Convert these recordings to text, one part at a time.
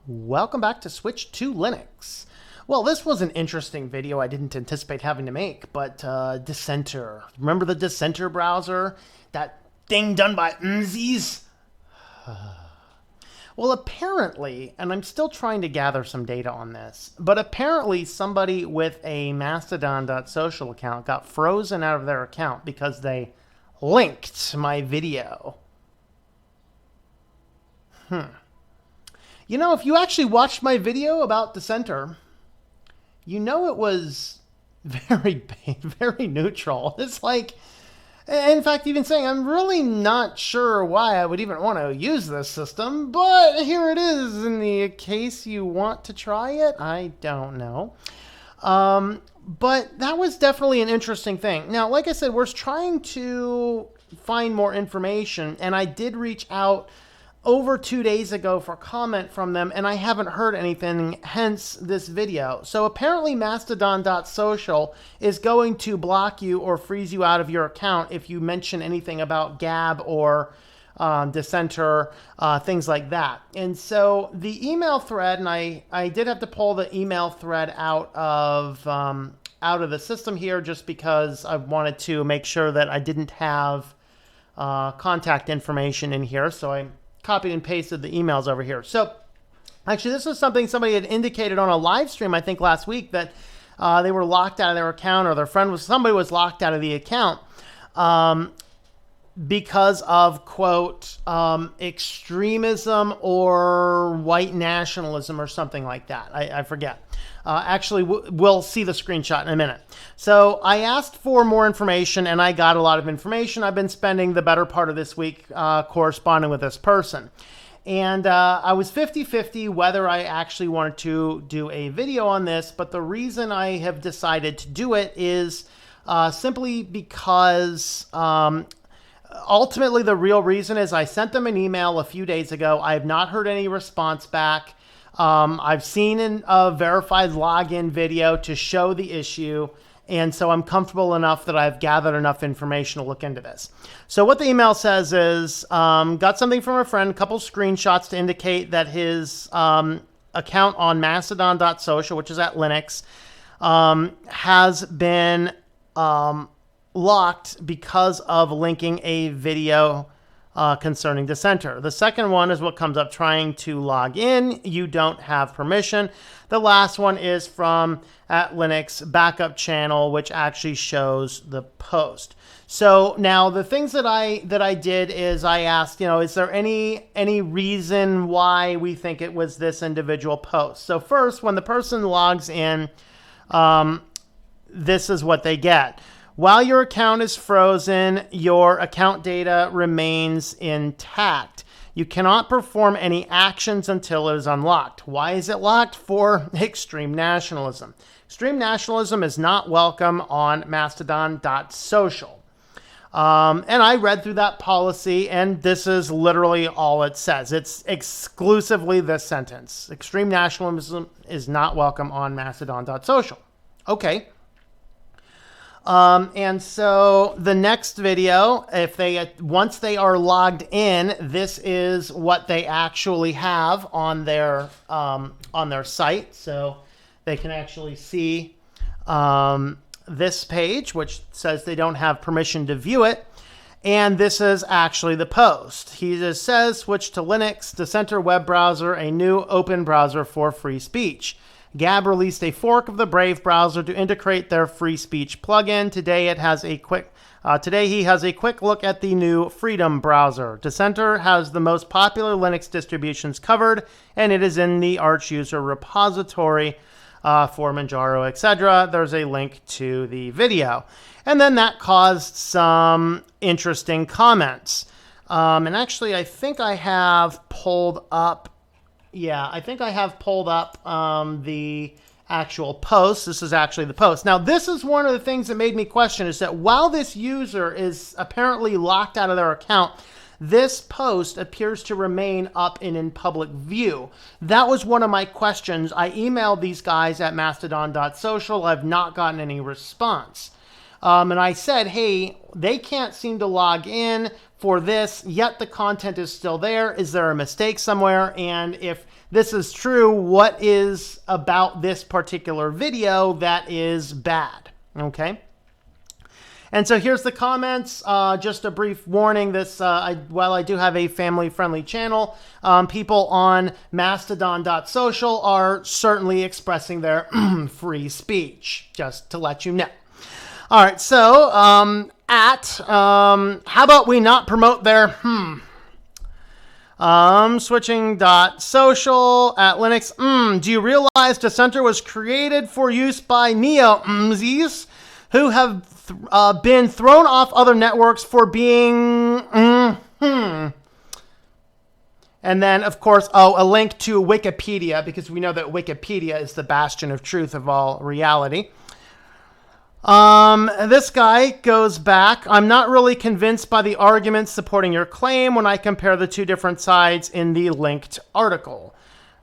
Welcome back to Switch to Linux. Well, this was an interesting video I didn't anticipate having to make, but Dissenter. Remember the Dissenter browser? That thing done by Unzies? Well, apparently, and I'm still trying to gather some data on this, but apparently somebody with a Mastodon.social account got frozen out of their account because they linked my video. You know, if you actually watched my video about Dissenter, you know it was very neutral. It's like, in fact, even saying, I'm really not sure why I would even want to use this system, but here it is in the case you want to try it. I don't know. But that was definitely an interesting thing. Now, like I said, we're trying to find more information, and I did reach out over 2 days ago for comment from them, and I haven't heard anything, hence this video. So apparently Mastodon.social is going to block you or freeze you out of your account if you mention anything about Gab or Dissenter, things like that. And so the email thread, and I did have to pull the email thread out of the system here just because I wanted to make sure that I didn't have contact information in here. So I copied and pasted the emails over here. So actually, this was something somebody had indicated on a live stream, I think last week, that they were locked out of their account, or their friend somebody was locked out of the account because of, quote, extremism or white nationalism or something like that. I forget. Actually, we'll see the screenshot in a minute. So I asked for more information, and I got a lot of information. I've been spending the better part of this week corresponding with this person. And I was 50-50 whether I actually wanted to do a video on this, but the reason I have decided to do it is simply because ultimately the real reason is I sent them an email a few days ago. I have not heard any response back. I've seen a verified login video to show the issue, and so I'm comfortable enough that I've gathered enough information to look into this. So what the email says is, got something from a friend, a couple screenshots to indicate that his account on Mastodon.social, which is at Linux, has been locked because of linking a video concerning Dissenter. The second one is what comes up trying to log in. You don't have permission. The last one is from at Linux backup channel, which actually shows the post. So now the things that I did is I asked, is there any reason why we think it was this individual post? So first, when the person logs in, this is what they get. While your account is frozen, your account data remains intact. You cannot perform any actions until it is unlocked. Why is it locked? For extreme nationalism. Extreme nationalism is not welcome on Mastodon.social. And I read through that policy, and this is literally all it says. It's exclusively this sentence. Extreme nationalism is not welcome on Mastodon.social. Okay. And so the next video, once they are logged in, this is what they actually have on their site. So they can actually see this page, which says they don't have permission to view it. And this is actually the post. He just says, switch to Linux, Dissenter web browser, a new open browser for free speech. Gab released a fork of the Brave browser to integrate their free speech plugin. Today he has a quick look at the new Freedom browser. Dissenter has the most popular Linux distributions covered, and it is in the Arch user repository for Manjaro, etc. There's a link to the video. And then that caused some interesting comments. And actually, I think I have pulled up the actual post. This is actually the post. Now, this is one of the things that made me question, is that while this user is apparently locked out of their account, this post appears to remain up and in public view. That was one of my questions. I emailed these guys at Mastodon.social. I've not gotten any response. And I said, hey, they can't seem to log in for this, yet the content is still there. Is there a mistake somewhere? And if this is true, what is about this particular video that is bad? Okay. And so here's the comments. Just a brief warning. While I do have a family-friendly channel, people on Mastodon.social are certainly expressing their free speech, just to let you know. All right, so how about we not promote their switching.social at Linux. Do you realize Dissenter was created for use by neo-mzs who have been thrown off other networks for being And then, of course, a link to Wikipedia, because we know that Wikipedia is the bastion of truth of all reality. This guy goes back. I'm not really convinced by the arguments supporting your claim when I compare the two different sides in the linked article.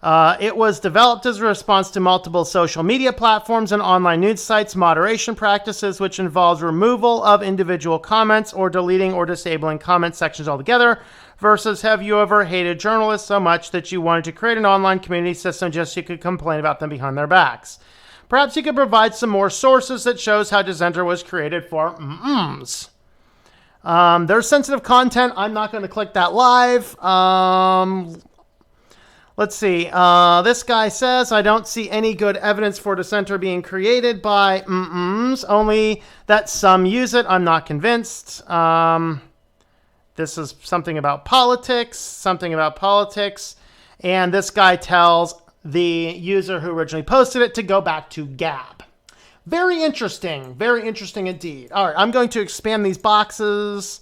It was developed as a response to multiple social media platforms and online news sites moderation practices, which involves removal of individual comments or deleting or disabling comment sections altogether, versus have you ever hated journalists so much that you wanted to create an online community system just so you could complain about them behind their backs? Perhaps you could provide some more sources that shows how Dissenter was created for There's sensitive content. I'm not going to click that live. Let's see. This guy says, I don't see any good evidence for Dissenter being created by only that some use it. I'm not convinced. This is something about politics. And this guy tells the user who originally posted it to go back to Gab. Very interesting indeed. All right, I'm going to expand these boxes.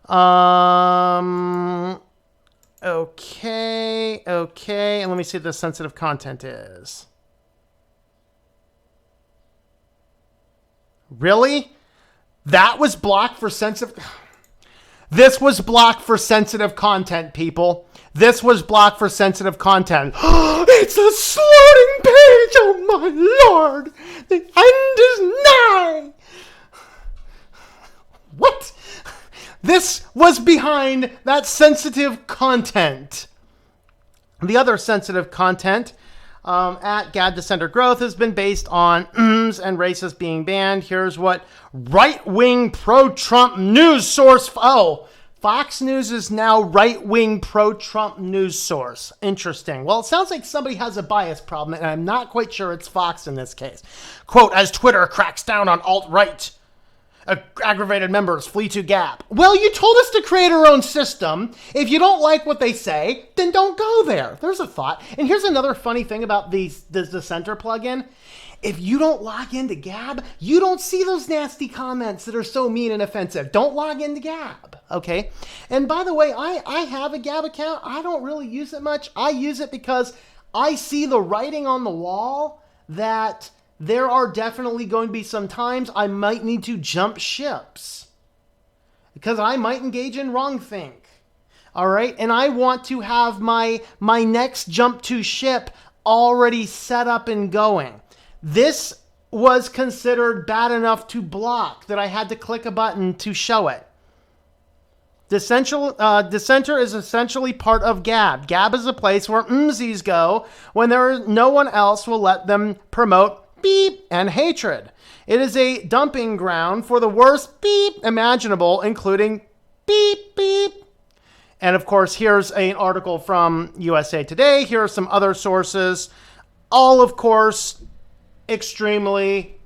Okay, and let me see what the sensitive content is. Really? That was blocked for sensitive... This was blocked for sensitive content, people. This was blocked for sensitive content. It's a slowing page, oh my lord! The end is nigh! What? This was behind that sensitive content. The other sensitive content at Gab Dissenter Growth has been based on and racist being banned. Here's what right-wing pro-Trump news source... Fox News is now right-wing pro-Trump news source. Interesting. Well, it sounds like somebody has a bias problem, and I'm not quite sure it's Fox in this case. Quote, as Twitter cracks down on alt-right, aggravated members flee to Gab. Well, you told us to create our own system. If you don't like what they say, then don't go there. There's a thought. And here's another funny thing about the Dissenter plugin. If you don't log into Gab, you don't see those nasty comments that are so mean and offensive. Don't log into Gab, okay? And by the way, I have a Gab account. I don't really use it much. I use it because I see the writing on the wall that there are definitely going to be some times I might need to jump ships because I might engage in wrongthink, all right? And I want to have my next jump to ship already set up and going. This was considered bad enough to block that I had to click a button to show it. Dissenter is essentially part of Gab. Gab is a place where MZs go when no one else will let them promote beep and hatred. It is a dumping ground for the worst beep imaginable, including beep, beep. And of course, here's an article from USA Today. Here are some other sources. All, of course, extremely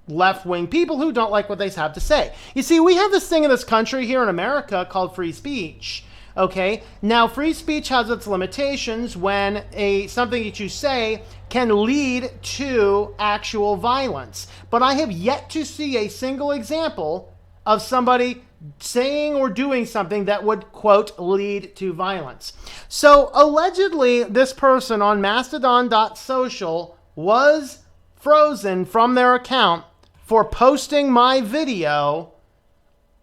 left-wing people who don't like what they have to say. You see, we have this thing in this country here in America called free speech. Okay, now free speech has its limitations when something that you say can lead to actual violence. But I have yet to see a single example of somebody saying or doing something that would, quote, lead to violence. So allegedly, this person on Mastodon.social was frozen from their account for posting my video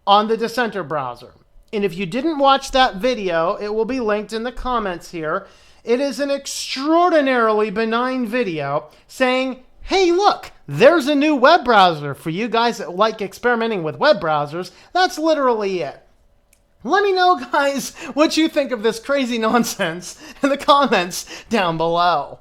on the Dissenter browser. And if you didn't watch that video, it will be linked in the comments here. It is an extraordinarily benign video saying, hey, look, there's a new web browser for you guys that like experimenting with web browsers. That's literally it. Let me know, guys, what you think of this crazy nonsense in the comments down below.